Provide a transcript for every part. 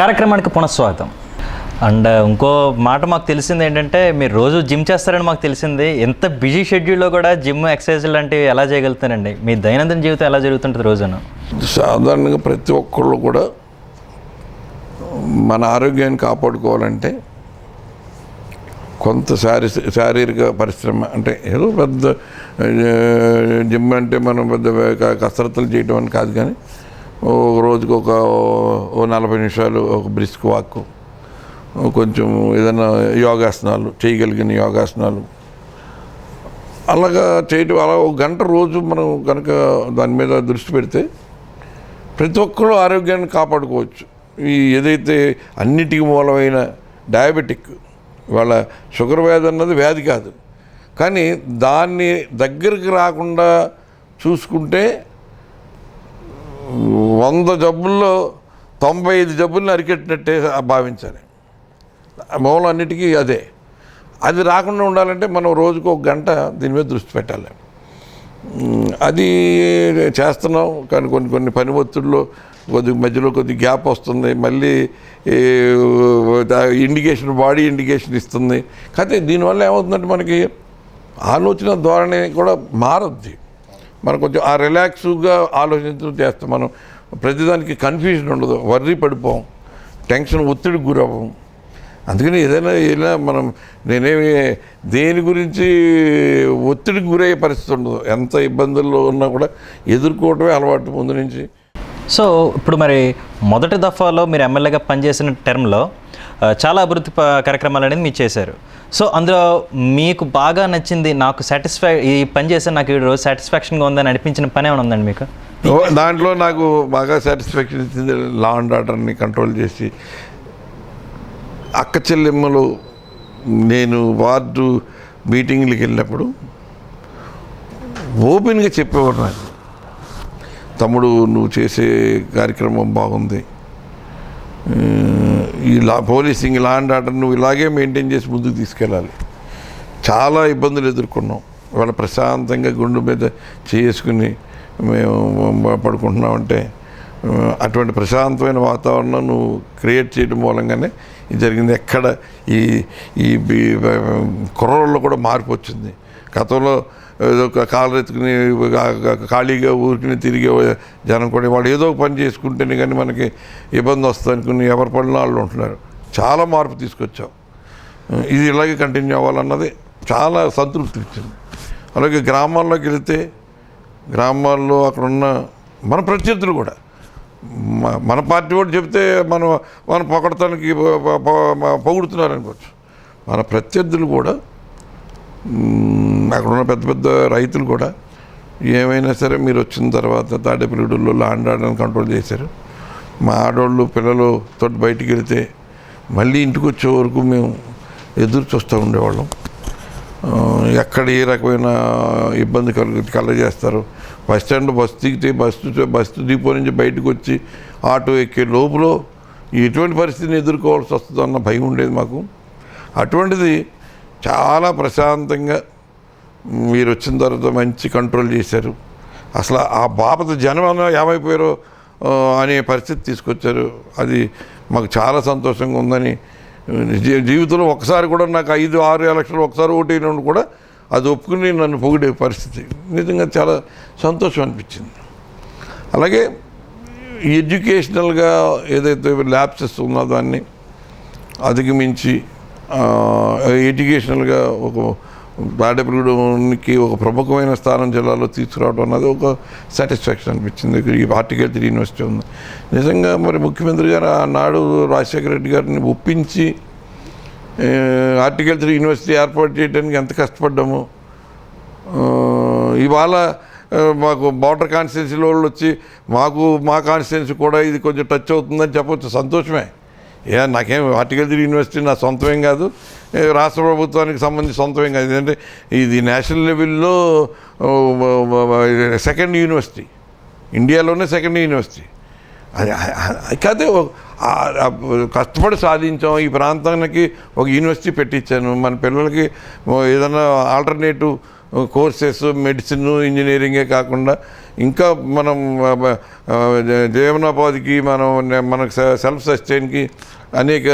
కార్యక్రమానికి పునఃస్వాగతం. అండ్ ఇంకో మాట మాకు తెలిసింది ఏంటంటే మీరు రోజు జిమ్ చేస్తారని మాకు తెలిసింది. ఎంత బిజీ షెడ్యూల్లో కూడా జిమ్ ఎక్సర్సైజ్ లాంటివి ఎలా చేయగలుగుతారండి? మీ దైనందిన జీవితం ఎలా జరుగుతుంటుంది రోజున? సాధారణంగా ప్రతి ఒక్కళ్ళు కూడా మన ఆరోగ్యాన్ని కాపాడుకోవాలంటే కొంత శారీరక పరిశ్రమ, అంటే ఏదో పెద్ద జిమ్ అంటే మనం పెద్ద కసరత్తులు చేయడం అని కాదు, కానీ రోజుకు ఒక 40 నిమిషాలు ఒక బ్రిస్క్ వాక్, కొంచెం ఏదైనా యోగాసనాలు చేయగలిగిన యోగాసనాలు అలాగా చేయడం, అలా ఒక గంట రోజు మనం కనుక దాని మీద దృష్టి పెడితే ప్రతి ఒక్కరూ ఆరోగ్యాన్ని కాపాడుకోవచ్చు. ఈ ఏదైతే అన్నిటికీ మూలమైన డయాబెటిక్, వాళ్ళ షుగర్ వ్యాధి అన్నది వ్యాధి కాదు, కానీ దాన్ని దగ్గరికి రాకుండా చూసుకుంటే 100 జబ్బుల్లో 95 జబ్బుల్ని అరికెట్టినట్టే భావించాలి. మూలం అన్నిటికీ అదే. అది రాకుండా ఉండాలంటే మనం రోజుకు ఒక గంట దీని మీద దృష్టి పెట్టాలి. అది చేస్తున్నాం, కానీ కొన్ని పని ఒత్తిడిలో మధ్యలో కొద్ది గ్యాప్ వస్తుంది, మళ్ళీ ఇండికేషన్, బాడీ ఇండికేషన్ ఇస్తుంది. కానీ దీనివల్ల ఏమవుతుందంటే మనకి ఆలోచన ధోరణి కూడా మారద్ది. మనం కొంచెం ఆ రిలాక్స్గా ఆలోచించడం చేస్తాం. మనం ప్రతిదానికి కన్ఫ్యూజన్ ఉండదు, వర్రీ పడిపోం, టెన్షన్, ఒత్తిడికి గురవ్వం. అందుకని ఏదైనా మనం నేనేమి దేని గురించి ఒత్తిడికి గురయ్యే పరిస్థితి ఉండదు. ఎంత ఇబ్బందుల్లో ఉన్నా కూడా ఎదుర్కోవటమే అలవాటు ముందు నుంచి. సో ఇప్పుడు మరి మొదటి దఫాలో మీరు ఎమ్మెల్యేగా పనిచేసిన టర్మ్లో చాలా అభివృద్ధి కార్యక్రమాలు అనేది మీరు చేశారు. సో అందులో మీకు బాగా నచ్చింది, నాకు ఈ పని చేస్తే నాకు ఈరోజు సాటిస్ఫాక్షన్గా ఉందని అనిపించిన పని ఏమైనా ఉందండి మీకు? దాంట్లో నాకు బాగా సాటిస్ఫాక్షన్ ఇచ్చింది లా అండ్ ఆర్డర్ని కంట్రోల్ చేసి, అక్క చెల్లెమ్మలు నేను వార్డు మీటింగ్లకి వెళ్ళినప్పుడు ఓపెన్గా చెప్పేవాడు నాకు, తమ్ముడు నువ్వు చేసే కార్యక్రమం బాగుంది, ఈ పోలీసింగ్, లా అండ్ ఆర్డర్ నువ్వు ఇలాగే మెయింటైన్ చేసి ముందుకు తీసుకెళ్ళాలి. చాలా ఇబ్బందులు ఎదుర్కొన్నాం. ఇవాళ ప్రశాంతంగా గుండె మీద చేసుకుని మేము పడుకుంటున్నామంటే అటువంటి ప్రశాంతమైన వాతావరణం నువ్వు క్రియేట్ చేయడం మూలంగానే ఇది జరిగింది. ఎక్కడ ఈ కుర్రోళ్ళలో కూడా మార్పు వచ్చింది. గతంలో ఏదో ఒక కాలు ఎత్తుకుని ఖాళీగా ఊరికి తిరిగే జనం కూడా వాళ్ళు ఏదో ఒక పని చేసుకుంటేనే కానీ మనకి ఇబ్బంది వస్తుంది అనుకుని ఎవరి పనులు వాళ్ళు ఉంటున్నారు. చాలా మార్పు తీసుకొచ్చాం. ఇది ఇలాగే కంటిన్యూ అవ్వాలన్నది చాలా సంతృప్తి ఇచ్చింది. అలాగే గ్రామాల్లోకి వెళితే గ్రామాల్లో అక్కడున్న మన ప్రత్యర్థులు కూడా, మన పార్టీ కూడా చెప్తే మన పొగడతానికి పొగుడుతున్నారు అనుకోవచ్చు. మన ప్రత్యర్థులు కూడా, అక్కడున్న పెద్ద పెద్ద రైతులు కూడా ఏమైనా సరే మీరు వచ్చిన తర్వాత తాడేపల్లిగూడెంలో లా అండ్ ఆర్డర్ని కంట్రోల్ చేశారు. మా ఆడవాళ్ళు పిల్లలు తోటి బయటికి వెళితే మళ్ళీ ఇంటికి వచ్చే వరకు మేము ఎదురు చూస్తూ ఉండేవాళ్ళం. ఎక్కడ ఏ రకమైన ఇబ్బంది కలగజేస్తారు. బస్ స్టాండ్ బస్సు దిగితే బస్సు డిపో నుంచి బయటకు వచ్చి ఆటో ఎక్కే లోపల ఎటువంటి పరిస్థితిని ఎదుర్కోవాల్సి వస్తుందో అన్న భయం ఉండేది మాకు. అటువంటిది చాలా ప్రశాంతంగా మీరు వచ్చిన తర్వాత మంచి కంట్రోల్ చేశారు. అసలు ఆ బాపత జనం ఏమైపోయారో అనే పరిస్థితి తీసుకొచ్చారు. అది మాకు చాలా సంతోషంగా ఉందని, జీవితంలో ఒకసారి కూడా నాకు 5-6 ఎలక్షన్లు ఒకసారి ఓటైనప్పుడు కూడా అది ఒప్పుకుని నన్ను పొగిడే పరిస్థితి నిజంగా చాలా సంతోషం అనిపించింది. అలాగే ఎడ్యుకేషనల్గా ఏదైతే ల్యాబ్సెస్ ఉన్నదో దాన్ని అధిగమించి ఎడ్యుకేషనల్గా ఒక తాడేపల్లిగూడెంకి ఒక ప్రముఖమైన స్థానం జిల్లాలో తీసుకురావడం అన్నది ఒక సాటిస్ఫాక్షన్ అనిపించింది. ఈ హార్టికల్చర్ యూనివర్సిటీ ఉంది. నిజంగా మరి ముఖ్యమంత్రి గారు ఆనాడు రాజశేఖర రెడ్డి గారిని ఒప్పించి హార్టికల్చర్ యూనివర్సిటీ ఏర్పాటు చేయడానికి ఎంత కష్టపడ్డామో, ఇవాళ మాకు బోర్డర్ కాన్స్టిట్యున్సీలో వాళ్ళు వచ్చి మా కాన్స్టిట్యున్సీ కూడా ఇది కొంచెం టచ్ అవుతుందని చెప్పవచ్చు. సంతోషమే. నాకేం హార్టికల్చర్ యూనివర్సిటీ నా సొంతమేం కాదు, రాష్ట్ర ప్రభుత్వానికి సంబంధించి సొంతమేం కాదు. ఎందుకంటే ఇది నేషనల్ లెవెల్లో సెకండ్ యూనివర్సిటీ, ఇండియాలోనే సెకండ్ యూనివర్సిటీ. కాదే కష్టపడి సాధించాం. ఈ ప్రాంతానికి ఒక యూనివర్సిటీ పెట్టించాను. మన పిల్లలకి ఏదైనా ఆల్టర్నేటివ్ కోర్సెస్ మెడిసిన్ ఇంజనీరింగే కాకుండా ఇంకా మనం జీవనోపాధికి మనకు సెల్ఫ్ సస్టైన్కి అనేక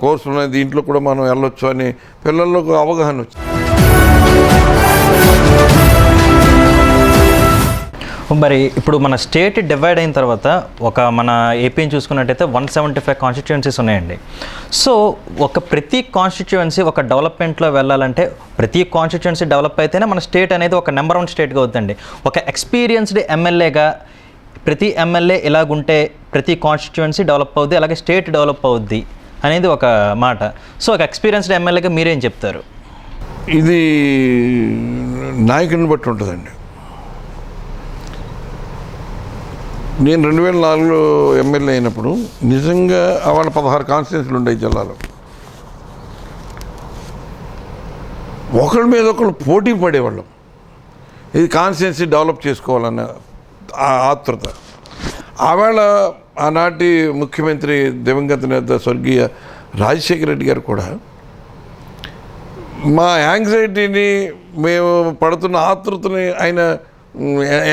కోర్సులు ఉన్నాయి, దీంట్లో కూడా మనం వెళ్ళొచ్చు అని పిల్లల్లో ఒక అవగాహన వచ్చింది. మరి ఇప్పుడు మన స్టేట్ డివైడ్ అయిన తర్వాత మన ఏపీని చూసుకున్నట్టయితే 175 కాన్స్టిట్యుయెన్సీస్ ఉన్నాయండి. సో ప్రతి కాన్స్టిట్యుయెన్సీ ఒక డెవలప్మెంట్లో వెళ్ళాలంటే ప్రతి కాన్స్టిట్యుయెన్సీ డెవలప్ అయితేనే మన స్టేట్ అనేది ఒక నెంబర్ 1 స్టేట్గా అవుతుందండి. ఒక ఎక్స్పీరియన్స్డ్ ఎమ్మెల్యేగా ప్రతి ఎమ్మెల్యే ఇలాగుంటే ప్రతి కాన్స్టిట్యుయెన్సీ డెవలప్ అవుద్ది, అలాగే స్టేట్ డెవలప్ అవుద్ది అనేది ఒక మాట. సో ఒక ఎక్స్పీరియన్స్డ్ ఎమ్మెల్యేగా మీరేం చెప్తారు? ఇది నాయకుని బట్టి ఉంటుందండి. నేను 2004లో ఎమ్మెల్యే అయినప్పుడు నిజంగా వాళ్ళ 16 కాన్స్టిట్యున్సీలు ఉండేవి జిల్లాలో. ఒకరి మీద ఒకరు పోటీ పడేవాళ్ళం, ఇది కాన్స్టిట్యున్సీ డెవలప్ చేసుకోవాలన్న ఆతృత. ఆవేళ ఆనాటి ముఖ్యమంత్రి దివంగత నేత స్వర్గీయ రాజశేఖర రెడ్డి గారు కూడా మా యాంగ్జైటీని, మేము పడుతున్న ఆతృతని ఆయన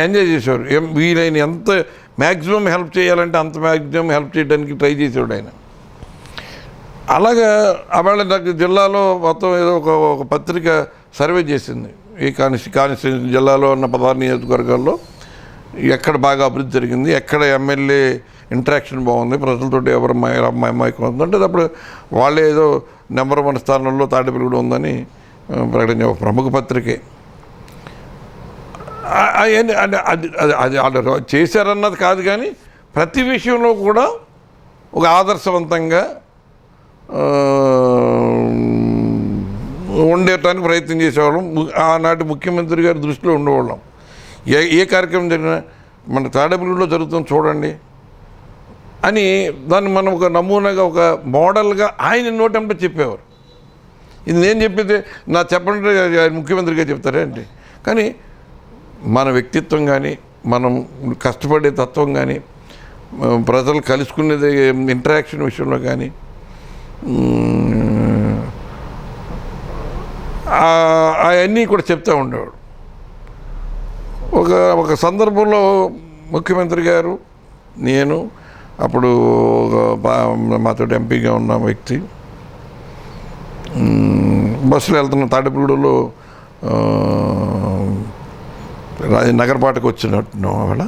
ఎంజాయ్ చేసేవారు. వీలైన ఎంత మ్యాక్సిమం హెల్ప్ చేయాలంటే అంత మ్యాక్సిమం హెల్ప్ చేయడానికి ట్రై చేసేవాడు ఆయన. అలాగా ఆవేళ నాకు జిల్లాలో మొత్తం ఏదో ఒక పత్రిక సర్వే చేసింది, ఈ కాన్స్టిట్యున్సీ జిల్లాలో ఉన్న 16 నియోజకవర్గాల్లో ఎక్కడ బాగా అభివృద్ధి జరిగింది, ఎక్కడ ఎమ్మెల్యే ఇంటరాక్షన్ బాగుంది, ప్రజలతో ఎవరు మైకం అవుతుందంటే అప్పుడు వాళ్ళే ఏదో నెంబర్ 1 స్థానంలో తాడేపల్లిగూడెం ఉందని ప్రకటించే ఒక ప్రముఖ పత్రికే. అంటే అది వాళ్ళు చేశారన్నది కాదు, కానీ ప్రతి విషయంలో కూడా ఒక ఆదర్శవంతంగా ఉండటానికి ప్రయత్నం చేసేవాళ్ళం. ఆనాటి ముఖ్యమంత్రి గారి దృష్టిలో ఉండేవాళ్ళం. ఏ కార్యక్రమం జరిగినా మన తాడేపల్లిగూడెంలో జరుగుతుంది చూడండి అని దాన్ని మనం ఒక నమూనాగా ఒక మోడల్గా ఆయన నోటంటే చెప్పేవారు. ఇది నేను చెప్పేది నా చెప్పండి ముఖ్యమంత్రిగా చెప్తారే అంటే, కానీ మన వ్యక్తిత్వం కానీ, మనం కష్టపడే తత్వం కానీ, ప్రజలు కలుసుకునేది ఇంటరాక్షన్ విషయంలో కానీ అవన్నీ కూడా చెప్తూ ఉండేవాడు. ఒక సందర్భంలో ముఖ్యమంత్రి గారు, నేను అప్పుడు మాతో ఎంపీగా ఉన్న వ్యక్తి బస్సులో వెళ్తున్నాం, తాడేపల్లిగూడెంలో నగరపాటకు వచ్చినట్టున్నాం. అక్కడ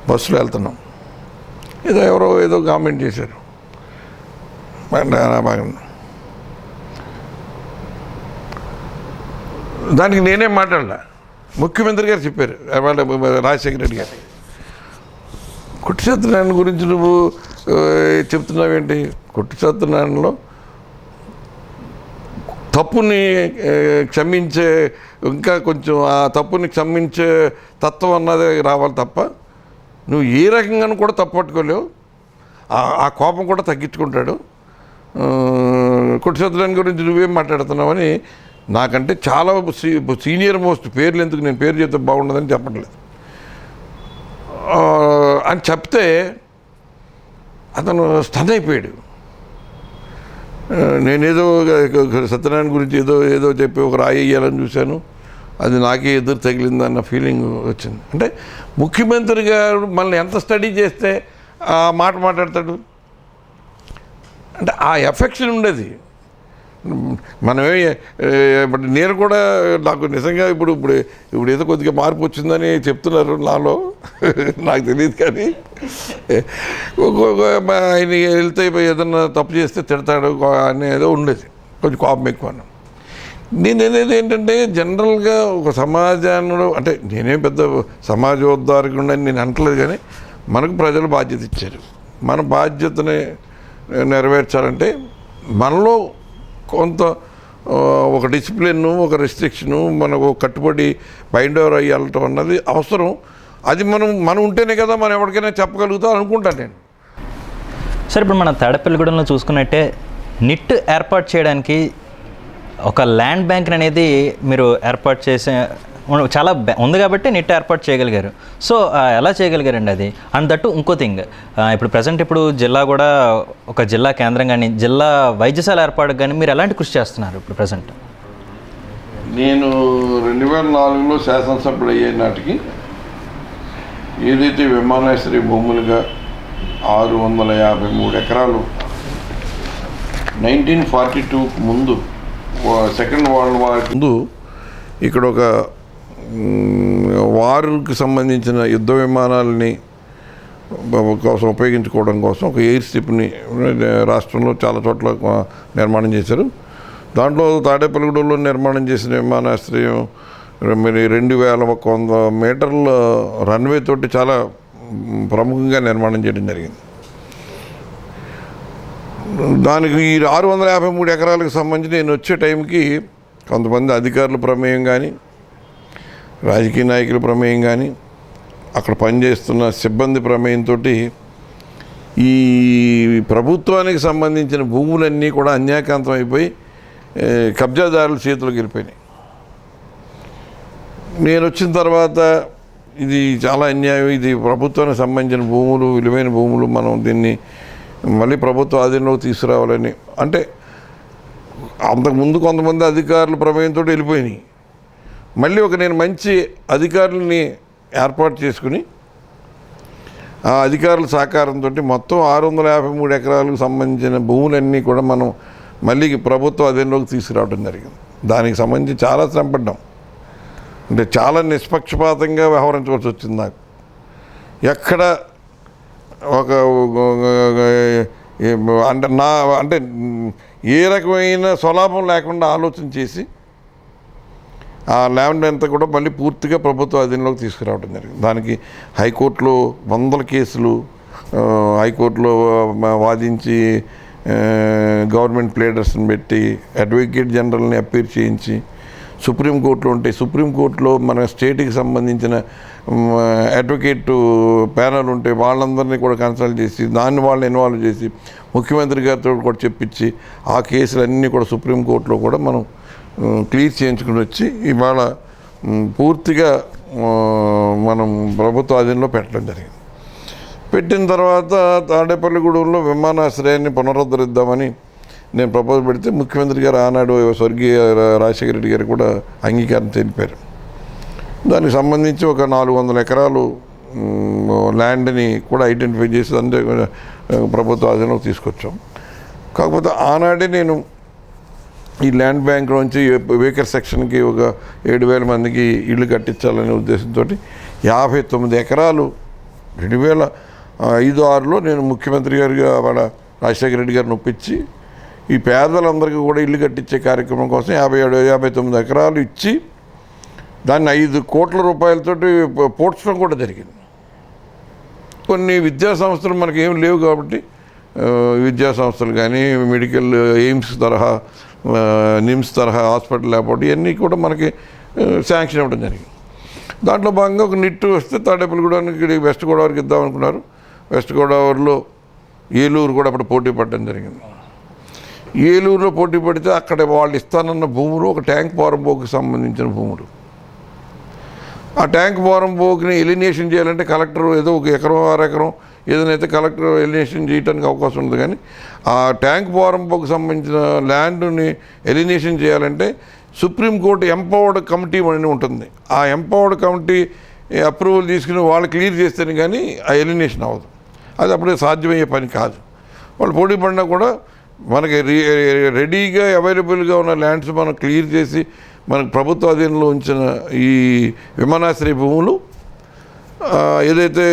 బస్సులో వెళ్తున్నాం, ఎవరో ఏదో కామెంట్ చేశారు, బాగా దానికి నేనేం మాట్లాడలే, ముఖ్యమంత్రి గారు చెప్పారు, రాజశేఖర రెడ్డి గారు. కుట్టి సత్యనారాయణ గురించి నువ్వు చెప్తున్నావేంటి? కుట్టి సత్యనారాయణలో తప్పుని క్షమించే, ఇంకా కొంచెం ఆ తప్పుని క్షమించే తత్వం అన్నది రావాలి తప్ప నువ్వు ఏ రకంగానూ కూడా తప్పు పట్టుకోలేవు. ఆ కోపం కూడా తగ్గించుకుంటాడు. కుట్టి సత్యనారాయణ గురించి నువ్వేం మాట్లాడుతున్నావని, నాకంటే చాలా సీనియర్ మోస్ట్, పేర్లు ఎందుకు, నేను పేరు చెప్తే బాగుండదని చెప్పట్లేదు అని చెప్తే అతను స్టన్ అయిపోయాడు. నేనేదో సత్యనారాయణ గురించి ఏదో చెప్పి ఒక రాయి వేయాలని చూశాను, అది నాకే ఎదురు తగిలిందన్న ఫీలింగ్ వచ్చింది. అంటే ముఖ్యమంత్రి గారు మనల్ని ఎంత స్టడీ చేస్తే ఆ మాట మాట్లాడతాడు అంటే ఆ ఎఫెక్షన్ ఉండేది. మనమే ఇప్పుడు నేను కూడా నాకు నిజంగా ఇప్పుడు ఏదో కొద్దిగా మార్పు వచ్చిందని చెప్తున్నారు నాలో, నాకు తెలియదు. కానీ ఆయన వెళ్తే ఏదన్నా తప్పు చేస్తే తిడతాడు అనేదో ఉండేది, కొంచెం కోపం ఎక్కువ. నేను అనేది ఏంటంటే జనరల్గా ఒక సమాజంలో, అంటే నేనేం పెద్ద సమాజోద్ధారకుండా నేను అంటలేదు, కానీ మనకు ప్రజలు బాధ్యత ఇచ్చారు. మన బాధ్యతని నెరవేర్చాలంటే మనలో కొంత ఒక డిసిప్లిన్, ఒక రెస్ట్రిక్షను, మనకు కట్టుబడి బైండ్ ఓవర్ అయ్యాలటం అన్నది అవసరం. అది మనం ఉంటేనే కదా మనం ఎవరికైనా చెప్పగలుగుతాం అనుకుంటాను నేను. సార్, ఇప్పుడు మన తాడేపల్లిగూడెంలో చూసుకున్నట్టే నిట్ ఏర్పాటు చేయడానికి ఒక ల్యాండ్ బ్యాంక్ అనేది మీరు ఏర్పాటు చేసే చాలా ఉంది కాబట్టి నిట్ ఏర్పాటు చేయగలిగారు. సో ఎలా చేయగలిగారండి అది? అండ్ దట్టు ఇంకో థింగ్, ఇప్పుడు ప్రజెంట్ ఇప్పుడు జిల్లా కూడా ఒక జిల్లా కేంద్రం కానీ జిల్లా వైద్యశాల ఏర్పాటు కానీ మీరు ఎలాంటి కృషి చేస్తున్నారు ఇప్పుడు ప్రజెంట్? నేను 2004లో శాసనసభ్యుడు అయ్యే నాటికి ఏదైతే విమానాశ్రయ భూములుగా 653 ఎకరాలు 1942 ముందు సెకండ్ వరల్డ్ వార్ ముందు ఇక్కడ ఒక వార్కి సంబంధించిన యుద్ధ విమానాలని కోసం ఉపయోగించుకోవడం కోసం ఒక ఎయిర్ స్ట్రిప్ని రాష్ట్రంలో చాలా చోట్ల నిర్మాణం చేశారు. దాంట్లో తాడేపల్లిగూడెంలో నిర్మాణం చేసిన విమానాశ్రయం మరి 2100 మీటర్ల రన్వే తోటి చాలా ప్రముఖంగా నిర్మాణం చేయడం జరిగింది. దానికి ఈ 653 ఎకరాలకు సంబంధించి నేను వచ్చే టైంకి కొంతమంది అధికారుల ప్రమేయం కానీ, రాజకీయ నాయకుల ప్రమేయం కానీ, అక్కడ పనిచేస్తున్న సిబ్బంది ప్రమేయంతో ఈ ప్రభుత్వానికి సంబంధించిన భూములన్నీ కూడా అన్యాయకాంతం అయిపోయి కబ్జాదారుల చేతులకు వెళ్ళిపోయినాయి. నేను వచ్చిన తర్వాత ఇది చాలా అన్యాయం, ఇది ప్రభుత్వానికి సంబంధించిన భూములు, విలువైన భూములు, మనం దీన్ని మళ్ళీ ప్రభుత్వ ఆధీనంలోకి తీసుకురావాలని అంటే అంతకుముందు కొంతమంది అధికారుల ప్రమేయంతో వెళ్ళిపోయినాయి. మళ్ళీ నేను మంచి అధికారులని ఏర్పాటు చేసుకుని ఆ అధికారుల సహకారంతో మొత్తం 653 ఎకరాలకు సంబంధించిన భూములన్నీ కూడా మనం మళ్ళీ ప్రభుత్వ అధీనంలోకి తీసుకురావడం జరిగింది. దానికి సంబంధించి చాలా శ్రమపడ్డాం. అంటే చాలా నిష్పక్షపాతంగా వ్యవహరించవలసి వచ్చింది నాకు. ఎక్కడ ఒక అంటే ఏ రకమైన స్వలాభం లేకుండా ఆలోచన చేసి ఆ ల్యాండ్ అంతా కూడా మళ్ళీ పూర్తిగా ప్రభుత్వ అధీనంలోకి తీసుకురావడం జరిగింది. దానికి హైకోర్టులో 100 కేసులు హైకోర్టులో వాదించి గవర్నమెంట్ ప్లేడర్స్ని పెట్టి అడ్వకేట్ జనరల్ని అప్పీర్ చేయించి సుప్రీంకోర్టులో ఉంటే సుప్రీంకోర్టులో మన స్టేట్కి సంబంధించిన అడ్వకేట్ ప్యానల్ ఉంటే వాళ్ళందరినీ కూడా కన్సల్ట్ చేసి దాన్ని వాళ్ళని ఇన్వాల్వ్ చేసి ముఖ్యమంత్రి గారితో కూడా చెప్పించి ఆ కేసులన్నీ కూడా సుప్రీంకోర్టులో కూడా మనం క్లియర్ చేయించుకుని వచ్చి ఇవాళ పూర్తిగా మనం ప్రభుత్వ ఆధీనంలో పెట్టడం జరిగింది. పెట్టిన తర్వాత తాడేపల్లిగూడెంలో విమానాశ్రయాన్ని పునరుద్ధరిద్దామని నేను ప్రపోజ్ పెడితే ముఖ్యమంత్రి గారు ఆనాడు స్వర్గీయ రాజశేఖర రెడ్డి గారు కూడా అంగీకారం తెలిపారు. దానికి సంబంధించి ఒక 400 ఎకరాలు ల్యాండ్ని కూడా ఐడెంటిఫై చేసి అంటే ప్రభుత్వ ఆధీనంలోకి తీసుకొచ్చాం. కాకపోతే ఆనాడే నేను ఈ ల్యాండ్ బ్యాంక్ నుంచి వేకర్ సెక్షన్కి ఒక 7,000 మందికి ఇళ్ళు కట్టించాలనే ఉద్దేశంతో 59 ఎకరాలు 2005-6లో నేను ముఖ్యమంత్రి గారిగా వాళ్ళ రాజశేఖర రెడ్డి గారిని ఒప్పించి ఈ పేదలందరికీ కూడా ఇల్లు కట్టించే కార్యక్రమం కోసం 59 ఎకరాలు ఇచ్చి దాన్ని 5 కోట్ల రూపాయలతోటి పోడ్చడం కూడా జరిగింది. కొన్ని విద్యా సంస్థలు మనకి ఏం లేవు కాబట్టి విద్యా సంస్థలు కానీ మెడికల్ ఎయిమ్స్ తరహా నిమ్స్ తరహా హాస్పిటల్ లేకపోతే ఇవన్నీ కూడా మనకి శాంక్షన్ ఇవ్వడం జరిగింది. దాంట్లో భాగంగా ఒక నిట్టు వస్తే తాడేపల్లిగూడెనికి వెస్ట్ గోదావరికి ఇద్దాం అనుకున్నారు. వెస్ట్ గోదావరిలో ఏలూరు కూడా అప్పుడు పోటీ పడడం జరిగింది. ఏలూరులో పోటీ పడితే అక్కడ వాళ్ళు ఇస్తానన్న భూములు ఒక ట్యాంక్ పోరంబోకి సంబంధించిన భూములు. ఆ ట్యాంక్ పోరంబోకిని ఎలినేషన్ చేయాలంటే కలెక్టర్ ఏదో 1 ఎకరం 6 ఎకరం ఏదైతే కలెక్టర్ ఎలినేషన్ చేయడానికి అవకాశం ఉంది. కానీ ఆ ట్యాంక్ పోరంబోకి సంబంధించిన ల్యాండ్ని ఎలినేషన్ చేయాలంటే సుప్రీంకోర్టు ఎంపవర్డ్ కమిటీ అని ఉంటుంది. ఆ ఎంపవర్డ్ కమిటీ అప్రూవల్ తీసుకుని వాళ్ళు క్లియర్ చేస్తేనే కానీ ఆ ఎలినేషన్ అవ్వదు. అది అప్పుడే సాధ్యమయ్యే పని కాదు. వాళ్ళు పోటీ పడినా కూడా మనకి రెడీగా అవైలబుల్గా ఉన్న ల్యాండ్స్ మనం క్లియర్ చేసి మనకు ప్రభుత్వ అధీనంలో ఉంచిన ఈ విమానాశ్రయ భూములు ఏదైతే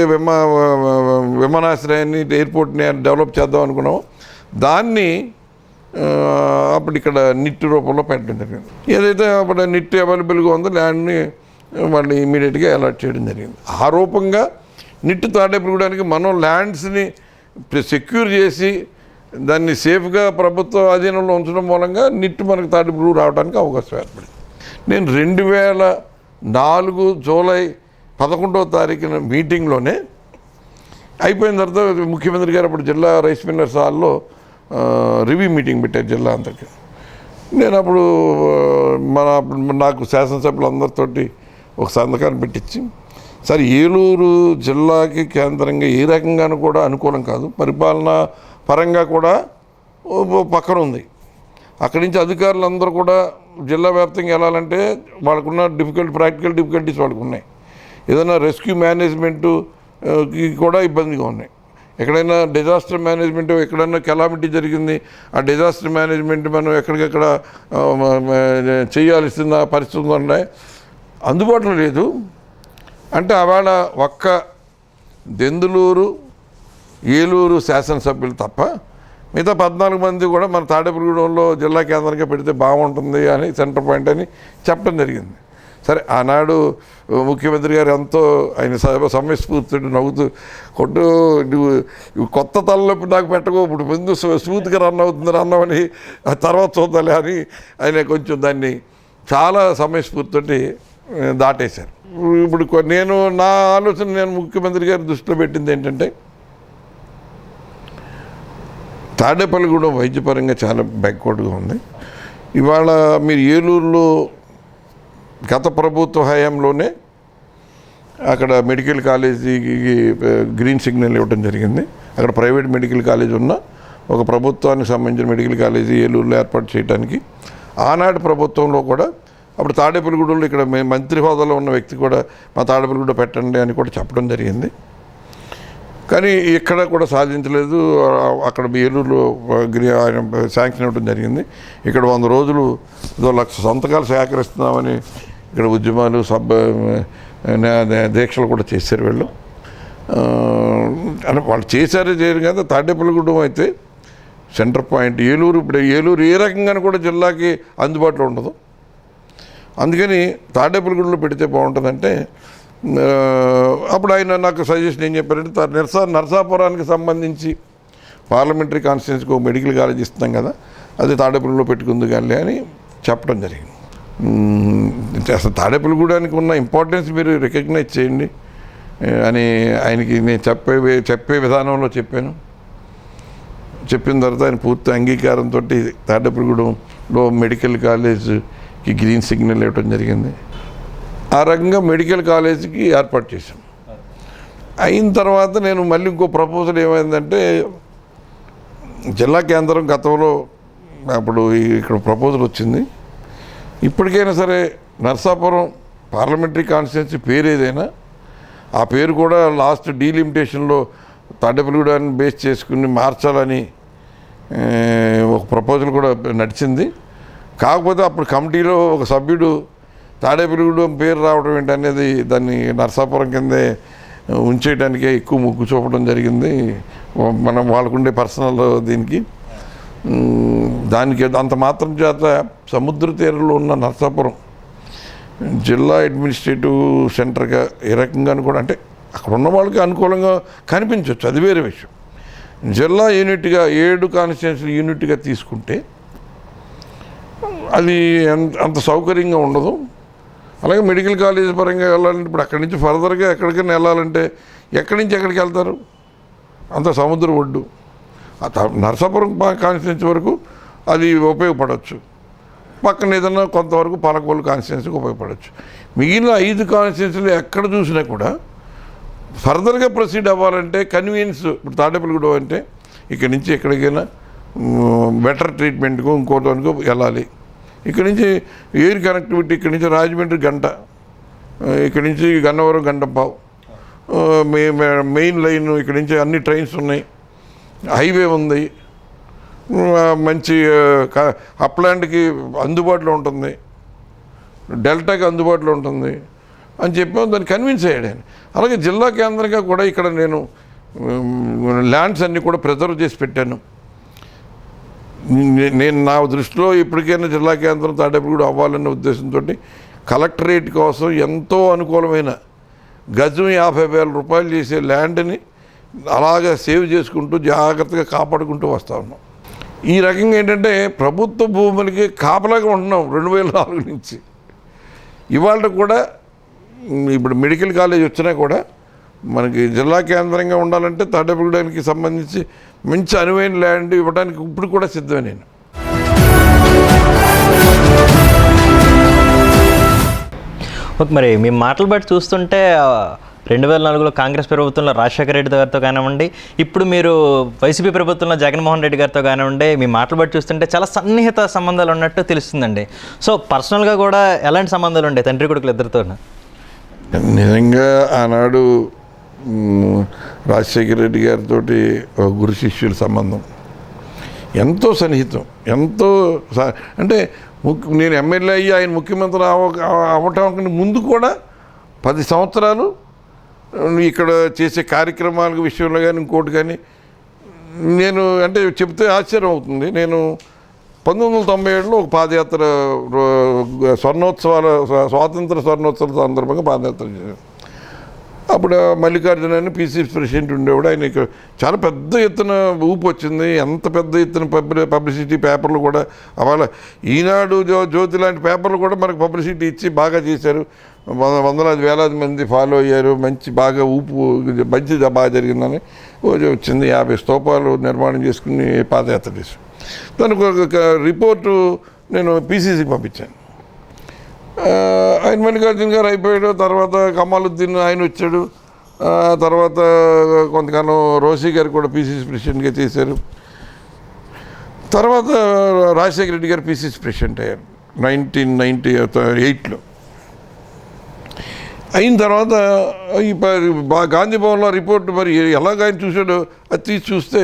విమానాశ్రయాన్ని ఎయిర్పోర్ట్ని డెవలప్ చేద్దాం అనుకున్నామో దాన్ని అప్పుడు ఇక్కడ నిట్టు రూపంలో పెట్టడం జరిగింది. ఏదైతే అప్పుడు నిట్టు అవైలబుల్గా ఉందో ల్యాండ్ని వాళ్ళు ఇమీడియట్గా అలాట్ చేయడం జరిగింది. ఆ రూపంగా నిట్టు తాడేపల్లిగూడెనికి మనం ల్యాండ్స్ని సెక్యూర్ చేసి దాన్ని సేఫ్గా ప్రభుత్వ ఆధీనంలో ఉంచడం మూలంగా నిట్టు మనకు తాడేపల్లిగూడెం రావడానికి అవకాశం ఏర్పడింది. నేను 2004 జూలై 11వ తారీఖున మీటింగ్లోనే అయిపోయిన తర్వాత ముఖ్యమంత్రి గారు అప్పుడు జిల్లా రైస్ మిల్లర్స్ హాల్లో రివ్యూ మీటింగ్ పెట్టారు జిల్లా అంతకి. నేను అప్పుడు నాకు శాసనసభ్యులందరితోటి ఒక సంతకాన్ని పెట్టించి సార్ ఏలూరు జిల్లాకి కేంద్రంగా ఏ రకంగానూ కూడా అనుకూలం కాదు, పరిపాలన పరంగా కూడా పక్కన ఉంది. అక్కడి నుంచి అధికారులందరూ కూడా జిల్లా వ్యాప్తంగా వెళ్ళాలంటే వాళ్ళకున్న ప్రాక్టికల్ డిఫికల్టీస్ వాళ్ళకు ఉన్నాయి. ఏదైనా రెస్క్యూ మేనేజ్మెంటు కూడా ఇబ్బందిగా ఉన్నాయి. ఎక్కడైనా డిజాస్టర్ మేనేజ్మెంట్, ఎక్కడైనా కెలామిటీ జరిగింది, ఆ డిజాస్టర్ మేనేజ్మెంట్ మనం ఎక్కడికెక్కడ చేయాల్సిన పరిస్థితులు ఉన్నాయి, అందుబాటులో లేదు. అంటే ఆవేళ ఒక్క దెందులూరు, ఏలూరు శాసనసభ్యులు తప్ప మిగతా 14 మంది కూడా మన తాడేపల్లిగూడెంలో జిల్లా కేంద్రంగా పెడితే బాగుంటుంది అని సెంటర్ పాయింట్ అని చెప్పడం జరిగింది. సరే, ఆనాడు ముఖ్యమంత్రి గారు ఎంతో ఆయన సమయస్ఫూర్తితో నవ్వుతూ కొట్టు కొత్త తలనొప్పి నాకు పెట్టకో, ఇప్పుడు ముందు స్మూత్గా రన్ అన్నామని తర్వాత చూద్దాలే అని ఆయన కొంచెం దాన్ని చాలా సమయస్ఫూర్తితోటి దాటేశారు. ఇప్పుడు నా ఆలోచన నేను ముఖ్యమంత్రి గారి దృష్టిలో పెట్టింది ఏంటంటే, తాడేపల్లిగూడెం వైద్యపరంగా చాలా బ్యాక్వర్డ్గా ఉంది. ఇవాళ మీరు ఏలూరులో గత ప్రభుత్వ హయాంలోనే అక్కడ మెడికల్ కాలేజీకి గ్రీన్ సిగ్నల్ ఇవ్వడం జరిగింది. అక్కడ ప్రైవేట్ మెడికల్ కాలేజ్ ఉన్న ఒక ప్రభుత్వానికి సంబంధించిన మెడికల్ కాలేజీ ఏలూరులో ఏర్పాటు చేయడానికి ఆనాటి ప్రభుత్వంలో కూడా అప్పుడు తాడేపల్లిగూడెంలో ఇక్కడ మంత్రి హోదాలో ఉన్న వ్యక్తి కూడా మా తాడేపల్లిగూడ పెట్టండి అని కూడా చెప్పడం జరిగింది. కానీ ఇక్కడ కూడా సాధించలేదు. అక్కడ ఏలూరులో ఆయన శాంక్షన్ ఇవ్వడం జరిగింది. ఇక్కడ 100 రోజులు 1,00,000 సంతకాలు సేకరిస్తున్నామని ఇక్కడ ఉద్యమాలు దీక్షలు కూడా చేశారు వీళ్ళు. అని వాళ్ళు చేయరు కదా. తాడేపల్లిగూడెం అయితే సెంటర్ పాయింట్. ఏలూరు ఏ రకంగానూ కూడా జిల్లాకి అందుబాటులో ఉండదు. అందుకని తాడేపల్లిగూడెంలో పెడితే బాగుంటుందంటే, అప్పుడు ఆయన నాకు సజెషన్ ఏం చెప్పారంటే, నరసాపురానికి సంబంధించి పార్లమెంటరీ కాన్స్టిట్యున్సీకి ఒక మెడికల్ కాలేజ్ ఇస్తున్నాం కదా, అది తాడేపల్లిలో పెట్టుకుంది కానీ అని చెప్పడం జరిగింది. అసలు తాడేపల్లిగూడానికి ఉన్న ఇంపార్టెన్స్ మీరు రికగ్నైజ్ చేయండి అని ఆయనకి నేను చెప్పే విధానంలో చెప్పాను. చెప్పిన తర్వాత ఆయన పూర్తి అంగీకారంతో తాడేపల్లిగూడెంలో మెడికల్ కాలేజ్కి గ్రీన్ సిగ్నల్ ఇవ్వడం జరిగింది. ఆ రకంగా మెడికల్ కాలేజీకి ఏర్పాటు చేశాం. అయిన తర్వాత నేను మళ్ళీ ఇంకో ప్రపోజల్ ఏమైందంటే, జిల్లా కేంద్రం గతంలో అప్పుడు ఇక్కడ ప్రపోజల్ వచ్చింది, ఇప్పటికైనా సరే నరసాపురం పార్లమెంటరీ కాన్స్టిట్యున్సీ పేరు ఏదైనా ఆ పేరు కూడా లాస్ట్ డీలిమిటేషన్లో తాడేపల్లిగూడెన్ని బేస్ చేసుకుని మార్చాలని ఒక ప్రపోజల్ కూడా నడిచింది. కాకపోతే అప్పుడు కమిటీలో ఒక సభ్యుడు తాడేపల్లిగూడెం పేరు రావడం ఏంటనేది దాన్ని నరసాపురం కిందే ఉంచేయడానికే ఎక్కువ మొగ్గు చూపడం జరిగింది. మనం వాళ్ళకుండే పర్సనల్ దీనికి దానికి అంత మాత్రం చేత సముద్ర తీరంలో ఉన్న నరసాపురం జిల్లా అడ్మినిస్ట్రేటివ్ సెంటర్గా ఏ రకంగానూ కూడా, అంటే అక్కడ ఉన్న వాళ్ళకి అనుకూలంగా కనిపించవచ్చు, అది వేరే విషయం. జిల్లా యూనిట్గా 7 కాన్స్టిట్యున్సీ యూనిట్గా తీసుకుంటే అది అంత సౌకర్యంగా ఉండదు. అలాగే మెడికల్ కాలేజ్ పరంగా వెళ్ళాలంటే ఇప్పుడు అక్కడి నుంచి ఫర్దర్గా ఎక్కడికైనా వెళ్ళాలంటే ఎక్కడి నుంచి ఎక్కడికి వెళ్తారు? అంత సముద్ర ఒడ్డు. నరసాపురం కాన్స్టిట్యున్సీ వరకు అది ఉపయోగపడవచ్చు, పక్కన ఏదన్నా కొంతవరకు పాలకొల్లు కాన్స్టిట్యున్సీకి ఉపయోగపడవచ్చు. మిగిలిన 5 కాన్స్టిట్యున్సీలు ఎక్కడ చూసినా కూడా ఫర్దర్గా ప్రొసీడ్ అవ్వాలంటే కన్వీనియన్స్. ఇప్పుడు తాడేపల్లిగూడెం అంటే ఇక్కడి నుంచి ఎక్కడికైనా బెటర్ ట్రీట్మెంట్కు ఇంకోటికో వెళ్ళాలి. ఇక్కడి నుంచి ఎయిర్ కనెక్టివిటీ, ఇక్కడి నుంచి రాజమండ్రి గంట, ఇక్కడి నుంచి గన్నవరం గంటపావు, మెయిన్ లైన్, ఇక్కడి నుంచి అన్ని ట్రైన్స్ ఉన్నాయి, హైవే ఉంది, మంచి అప్లాండ్కి అందుబాటులో ఉంటుంది, డెల్టాకి అందుబాటులో ఉంటుంది అని చెప్పాము. దాన్ని కన్విన్స్ అయ్యాడు ఆయన. అలాగే జిల్లా కేంద్రంగా కూడా ఇక్కడ నేను ల్యాండ్స్ అన్నీ కూడా ప్రిజర్వ్ చేసి పెట్టాను. నేను నా దృష్టిలో ఇప్పటికైనా జిల్లా కేంద్రం తాడేపల్లిగూడెం అవ్వాలన్న ఉద్దేశంతో కలెక్టరేట్ కోసం ఎంతో అనుకూలమైన గజం 50,000 రూపాయలు చేసే ల్యాండ్ని అలాగే సేవ్ చేసుకుంటూ జాగ్రత్తగా కాపాడుకుంటూ వస్తూ ఉన్నాం. ఈ రకంగా ఏంటంటే ప్రభుత్వ భూములకి కాపలాగా ఉంటున్నాం 2004 నుంచి. ఇవాళ కూడా ఇప్పుడు మెడికల్ కాలేజ్ వచ్చినా కూడా మనకి జిల్లా కేంద్రంగా ఉండాలంటే తాడేపల్లిగూడెంకి సంబంధించి మంచి అనువైన ల్యాండ్ ఇవ్వడానికి ఇప్పుడు కూడా సిద్ధమే నేను. ఓకే, మరి మీ మాటలు బట్టి చూస్తుంటే 2004లో కాంగ్రెస్ ప్రభుత్వంలో రాజశేఖర రెడ్డి గారితో కానివ్వండి, ఇప్పుడు మీరు వైసీపీ ప్రభుత్వంలో జగన్మోహన్ రెడ్డి గారితో కానివ్వండి, మీ మాటలు బట్టి చూస్తుంటే చాలా సన్నిహిత సంబంధాలు ఉన్నట్టు తెలుస్తుందండి. సో పర్సనల్గా కూడా ఎలాంటి సంబంధాలు ఉండే తండ్రి కొడుకులు ఇద్దరితో? నిజంగా ఆనాడు రాజశేఖర రెడ్డి గారితో గురు శిష్యుల సంబంధం ఎంతో సన్నిహితం, ఎంతో అంటే నేను ఎమ్మెల్యే అయ్యి ఆయన ముఖ్యమంత్రి అవ్వటానికి ముందు కూడా 10 సంవత్సరాలు ఇక్కడ చేసే కార్యక్రమాల విషయంలో కానీ ఇంకోటి కానీ నేను అంటే చెప్తే ఆశ్చర్యం అవుతుంది. నేను 1997లో ఒక పాదయాత్ర స్వాతంత్ర స్వర్ణోత్సవాల సందర్భంగా పాదయాత్ర చేశాను. అప్పుడు మల్లికార్జున అని పీసీసీ ప్రెసిడెంట్ ఉండేవాడు. ఆయన చాలా పెద్ద ఎత్తున ఊపు వచ్చింది. ఎంత పెద్ద ఎత్తున పబ్లిసిటీ పేపర్లు కూడా అవాళ ఈనాడు జ్యోతి లాంటి పేపర్లు కూడా మనకు పబ్లిసిటీ ఇచ్చి బాగా చేశారు. వందలాది వేలాది మంది ఫాలో అయ్యారు. బాగా ఊపు మంచి బాగా జరిగిందని వచ్చింది. 50 స్తూపాలు నిర్మాణం చేసుకుని పాదయాత్ర చేశాను. దానికి ఒక రిపోర్టు నేను పీసీసీకి పంపించాను. ఆయన మల్లికార్జున గారు అయిపోయాడు. తర్వాత కమాలుద్దీన్ ఆయన వచ్చాడు. తర్వాత కొంతకాలం రోసీ గారు కూడా పీసీసీ ప్రెసిడెంట్గా చేశారు. తర్వాత రాజశేఖర రెడ్డి గారు పీసీసీ ప్రెసిడెంట్ అయ్యారు 1998లో. అయిన తర్వాత ఈ గాంధీ భవన్లో రిపోర్ట్ మరి ఎలాగ ఆయన చూశాడో అది తీసి చూస్తే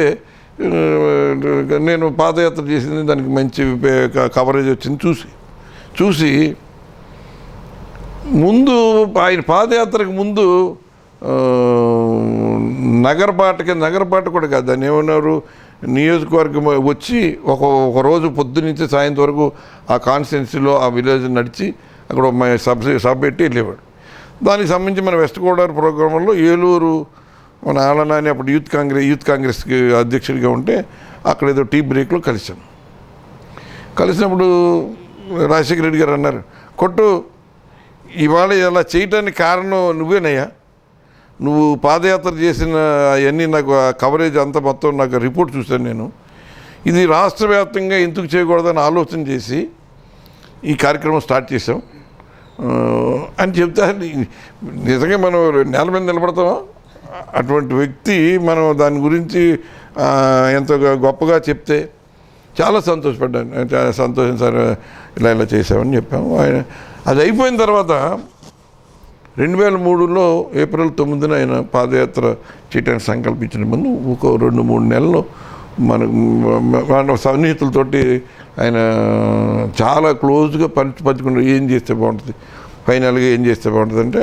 నేను పాదయాత్ర చేసింది దానికి మంచి కవరేజ్ వచ్చింది. చూసి ముందు ఆయన పాదయాత్రకు ముందు నగరపాట కూడా కాదు, దాన్ని ఏమన్నారు, నియోజకవర్గం వచ్చి ఒక రోజు పొద్దునుంచి సాయంత్రం వరకు ఆ కాన్స్టిట్యున్సీలో ఆ విలేజ్ నడిచి అక్కడ సభ పెట్టి వెళ్ళేవాడు. దానికి సంబంధించి మన వెస్ట్ గోదావరి ప్రోగ్రాంలో ఏలూరు మన ఆలనాని అప్పుడు యూత్ కాంగ్రెస్కి అధ్యక్షుడిగా ఉంటే అక్కడ ఏదో టీ బ్రేక్లో కలిసినప్పుడు రాజశేఖర రెడ్డి గారు అన్నారు, కొట్టు ఇవాళ ఇలా చేయటానికి కారణం నువ్వేనయ్యా, నువ్వు పాదయాత్ర చేసిన అవన్నీ నాకు కవరేజ్ అంతా మొత్తం నాకు రిపోర్ట్ చూశాను నేను, ఇది రాష్ట్ర వ్యాప్తంగా ఎందుకు చేయకూడదని ఆలోచన చేసి ఈ కార్యక్రమం స్టార్ట్ చేసాం అని చెప్తే నిజంగా మనం నేల మీద నిలబడతామా? అటువంటి వ్యక్తి మనం దాని గురించి ఎంతో గొప్పగా చెప్తే చాలా సంతోషపడ్డాను. చాలా సంతోషం సార్, ఇలా చేసామని చెప్పాము. ఆయన అది అయిపోయిన తర్వాత 2003లో ఏప్రిల్ 9న ఆయన పాదయాత్ర చేయడానికి సంకల్పించిన ముందు ఒక 2-3 నెలలు మన సన్నిహితులతోటి ఆయన చాలా క్లోజ్గా పంచుకున్నారు. ఏం చేస్తే బాగుంటుంది, ఫైనల్గా ఏం చేస్తే బాగుంటుంది అంటే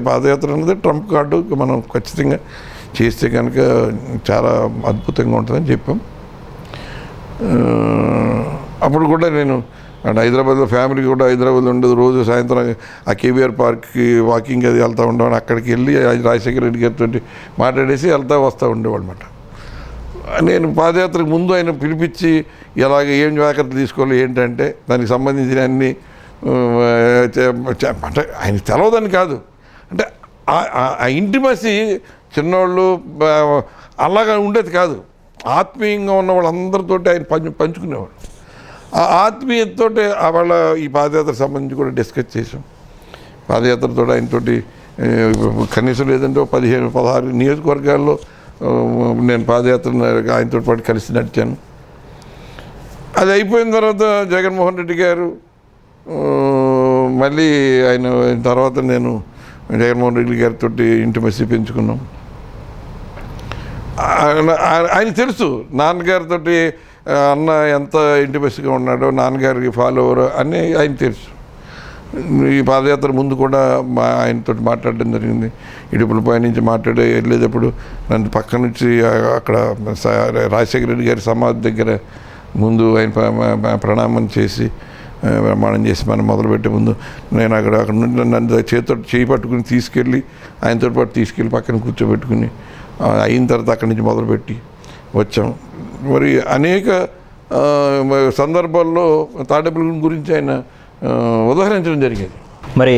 పాదయాత్ర అనేది ట్రంప్ కార్డు, మనం ఖచ్చితంగా చేస్తే కనుక చాలా అద్భుతంగా ఉంటుందని చెప్పాం. అప్పుడు కూడా నేను హైదరాబాద్లో ఫ్యామిలీ కూడా హైదరాబాద్లో ఉండదు, రోజు సాయంత్రం ఆ కేబీఆర్ పార్క్కి వాకింగ్ అది వెళ్తూ ఉండేవాడు. అక్కడికి వెళ్ళి రాజశేఖర రెడ్డి గారితో మాట్లాడేసి వస్తూ ఉండేవాడు అనమాట. నేను పాదయాత్రకు ముందు ఆయన పిలిపించి ఎలాగ ఏం జాగ్రత్తలు తీసుకోవాలి ఏంటంటే దానికి సంబంధించిన అన్ని అంటే ఆయన తెలవదని కాదు, అంటే ఆ ఇంటిమసీ చిన్నవాళ్ళు అలాగా ఉండేది కాదు. ఆత్మీయంగా ఉన్న వాళ్ళందరితోటి ఆయన పంచుకునేవాడు. ఆ ఆత్మీయతతో వాళ్ళ ఈ పాదయాత్ర సంబంధించి కూడా డిస్కస్ చేసాం. పాదయాత్రతో ఆయనతోటి కనీసం లేదంటే 15-16 నియోజకవర్గాల్లో నేను పాదయాత్ర ఆయనతో పాటు కలిసి నడిచాను. అది అయిపోయిన తర్వాత జగన్మోహన్ రెడ్డి గారు మళ్ళీ ఆయన తర్వాత నేను జగన్మోహన్ రెడ్డి గారితో ఇంటిమసీ పెంచుకున్నాం. ఆయన తెలుసు నాన్నగారితో అన్న ఎంత ఇంటిమసీగా ఉన్నాడో, నాన్నగారికి ఫాలోవర్ అని ఆయన తెలుసు. ఈ పాదయాత్ర ముందు కూడా ఆయనతో మాట్లాడడం జరిగింది. ఇడుపులపై నుంచి వెళ్ళేటప్పుడు నన్ను పక్క నుంచి అక్కడ రాజశేఖర రెడ్డి గారి సమాధి దగ్గర ముందు ఆయన ప్రణామం చేసి ప్రమాణం చేసి మనం మొదలుపెట్టే ముందు నేను అక్కడ నుండి నన్ను చేయి పట్టుకుని తీసుకెళ్ళి ఆయనతో పాటు తీసుకెళ్ళి పక్కన కూర్చోబెట్టుకుని అయిన తర్వాత అక్కడి నుంచి మొదలుపెట్టి వచ్చాం. మరి అనేక సందర్భాల్లో తాడేపల్లి గురించి ఆయన ఉదాహరించడం జరిగేది. మరి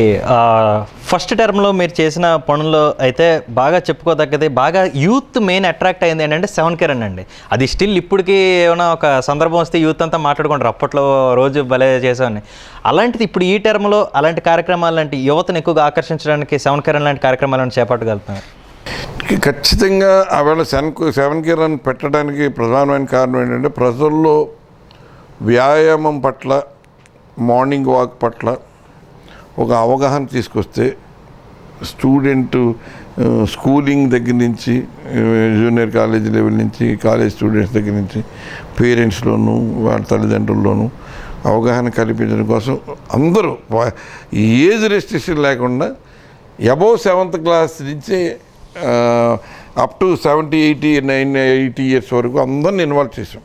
ఫస్ట్ టర్మ్లో మీరు చేసిన పనుల్లో అయితే బాగా చెప్పుకోదగ్గది, బాగా యూత్ మెయిన్ అట్రాక్ట్ అయింది ఏంటంటే సెవెన్ కిరణ్ అండి. అది స్టిల్ ఇప్పటికీ ఏమైనా ఒక సందర్భం వస్తే యూత్ అంతా మాట్లాడుకుంటారు, అప్పట్లో రోజు భలే చేసామని. అలాంటిది ఇప్పుడు ఈ టర్మ్లో అలాంటి కార్యక్రమాలు లాంటి యువతను ఎక్కువగా ఆకర్షించడానికి సెవెన్ కిరణ్ లాంటి కార్యక్రమాలను చేపట్టగలుగుతున్నారు. ఖచ్చితంగా ఆవేళ సెవెన్ కిరణ్ పెట్టడానికి ప్రధానమైన కారణం ఏంటంటే ప్రజల్లో వ్యాయామం పట్ల, మార్నింగ్ వాక్ పట్ల ఒక అవగాహన తీసుకొస్తే స్టూడెంట్ స్కూలింగ్ దగ్గర నుంచి జూనియర్ కాలేజ్ లెవెల్ నుంచి కాలేజ్ స్టూడెంట్స్ దగ్గర నుంచి పేరెంట్స్లోనూ వాళ్ళ తల్లిదండ్రుల్లోనూ అవగాహన కల్పించడం కోసం అందరూ ఏజ్ రెస్ట్రిక్షన్ లేకుండా అబోవ్ 7th క్లాస్ నుంచి అప్ టు 70, 80 ఇయర్స్ వరకు అందరిని ఇన్వాల్వ్ చేసాం.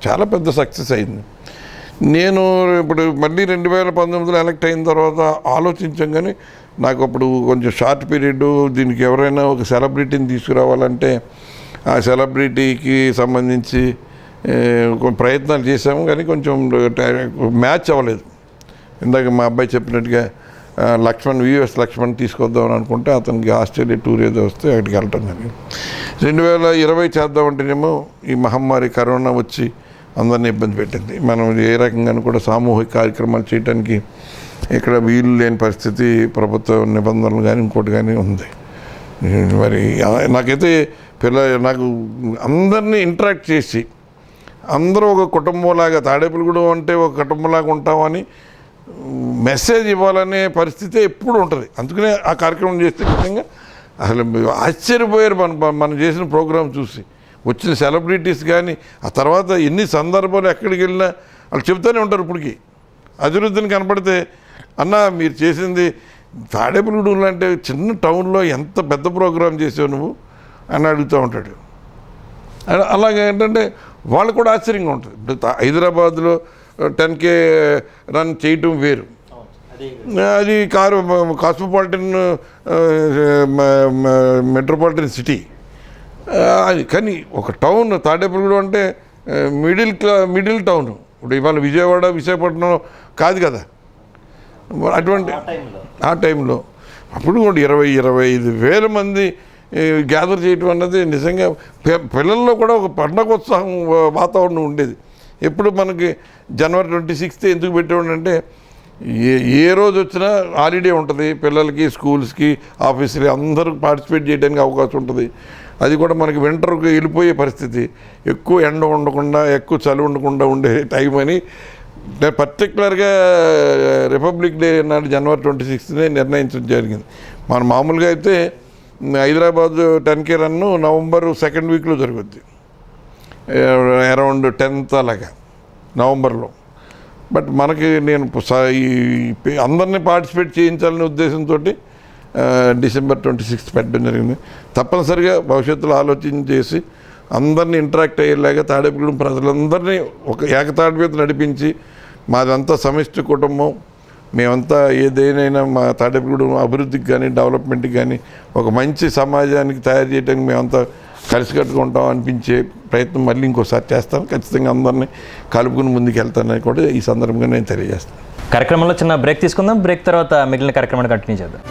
చాలా పెద్ద సక్సెస్ అయింది. నేను ఇప్పుడు మళ్ళీ 2019లో ఎలక్ట్ అయిన తర్వాత ఆలోచించాం, కానీ నాకు అప్పుడు కొంచెం షార్ట్ పీరియడ్, దీనికి ఎవరైనా ఒక సెలబ్రిటీని తీసుకురావాలంటే ఆ సెలబ్రిటీకి సంబంధించి ప్రయత్నాలు చేసాము, కానీ కొంచెం మ్యాచ్ అవ్వలేదు. ఇందాక మా అబ్బాయి చెప్పినట్టుగా విఎస్ లక్ష్మణ్ తీసుకొద్దామని అనుకుంటే అతనికి ఆస్ట్రేలియా టూర్ ఏదో వస్తే అక్కడికి వెళ్ళటం జరిగింది. 2020 చేద్దామంటేనేమో ఈ మహమ్మారి కరోనా వచ్చి అందరినీ ఇబ్బంది పెట్టింది. మనం ఏ రకంగానూ కూడా సామూహిక కార్యక్రమాలు చేయడానికి ఇక్కడ వీలు లేని పరిస్థితి, ప్రభుత్వ నిబంధనలు కానీ ఇంకోటి కానీ ఉంది. మరి నాకైతే నాకు అందరినీ ఇంటరాక్ట్ చేసి అందరూ ఒక కుటుంబంలాగా, తాడేపల్లిగూడెం అంటే ఒక కుటుంబంలాగా ఉంటామని మెసేజ్ ఇవ్వాలనే పరిస్థితి ఎప్పుడు ఉంటుంది. అందుకనే ఆ కార్యక్రమం చేస్తే ఖచ్చితంగా అసలు ఆశ్చర్యపోయారు మనం చేసిన ప్రోగ్రాం చూసి. వచ్చిన సెలబ్రిటీస్ కానీ ఆ తర్వాత ఎన్ని సందర్భాలు ఎక్కడికి వెళ్ళినా వాళ్ళు చెప్తూనే ఉంటారు. ఇప్పటికీ అభివృద్ధిని కనపడితే, అన్న మీరు చేసింది తాడేపల్లిగూడెం అంటే చిన్న టౌన్లో ఎంత పెద్ద ప్రోగ్రాం చేసావు నువ్వు అని అడుగుతూ ఉంటాడు. అలాగే ఏంటంటే వాళ్ళు కూడా ఆశ్చర్యంగా ఉంటుంది. ఇప్పుడు హైదరాబాద్లో 10K రన్ చేయటం వేరు, అది కాస్మోపాలిటన్ మెట్రోపాలిటన్ సిటీ అది. కానీ ఒక టౌన్ తాడేపల్లిగూడెం అంటే మిడిల్ టౌన్. ఇప్పుడు ఇవాళ విజయవాడ, విశాఖపట్నం కాదు కదా. అటువంటి ఆ టైంలో అప్పుడు కూడా 20-25 వేల మంది గ్యాదర్ చేయటం అన్నది నిజంగా పిల్లల్లో కూడా ఒక పండగోత్సాహం వాతావరణం ఉండేది. ఎప్పుడు మనకి జనవరి 26 ఎందుకు పెట్టేవాడంటే ఏ రోజు వచ్చినా హాలిడే ఉంటుంది పిల్లలకి, స్కూల్స్కి, ఆఫీస్కి అందరూ పార్టిసిపేట్ చేయడానికి అవకాశం ఉంటుంది. అది కూడా మనకి వింటర్కి వెళ్ళిపోయే పరిస్థితి, ఎక్కువ ఎండ ఉండకుండా, ఎక్కువ చలి ఉండకుండా ఉండే టైం అని పర్టికులర్గా రిపబ్లిక్ డే నాడు జనవరి 26నే నిర్ణయించడం జరిగింది. మన మామూలుగా అయితే Hyderabad 10K run November 2nd వీక్లో జరుగుద్ది, అరౌండ్ 10th అలాగా నవంబర్లో. బట్ మనకి నేను అందరినీ పార్టిసిపేట్ చేయించాలనే ఉద్దేశంతో December 26 పెట్టడం జరిగింది. తప్పనిసరిగా భవిష్యత్తులో ఆలోచన చేసి అందరినీ ఇంటరాక్ట్ అయ్యేలాగా తాడేపల్లిగూడెం ప్రజలందరినీ ఒక ఏకతాటి మీద నడిపించి, మాదంతా సమిష్టి కుటుంబం, మేమంతా ఏదైనా మా తాడేపల్లిగూడెం అభివృద్ధికి కానీ డెవలప్మెంట్కి కానీ ఒక మంచి సమాజానికి తయారు చేయడానికి మేమంతా కలిసికట్టుకుంటాం అనిపించే ప్రయత్నం మళ్ళీ ఇంకోసారి చేస్తాను. ఖచ్చితంగా అందరినీ కలుపుకుని ముందుకు వెళ్తానని కూడా ఈ సందర్భంగా నేను తెలియజేస్తాను. కార్యక్రమంలో చిన్న బ్రేక్ తీసుకుందాం. బ్రేక్ తర్వాత మిగిలిన కార్యక్రమాన్ని కంటిన్యూ చేద్దాం.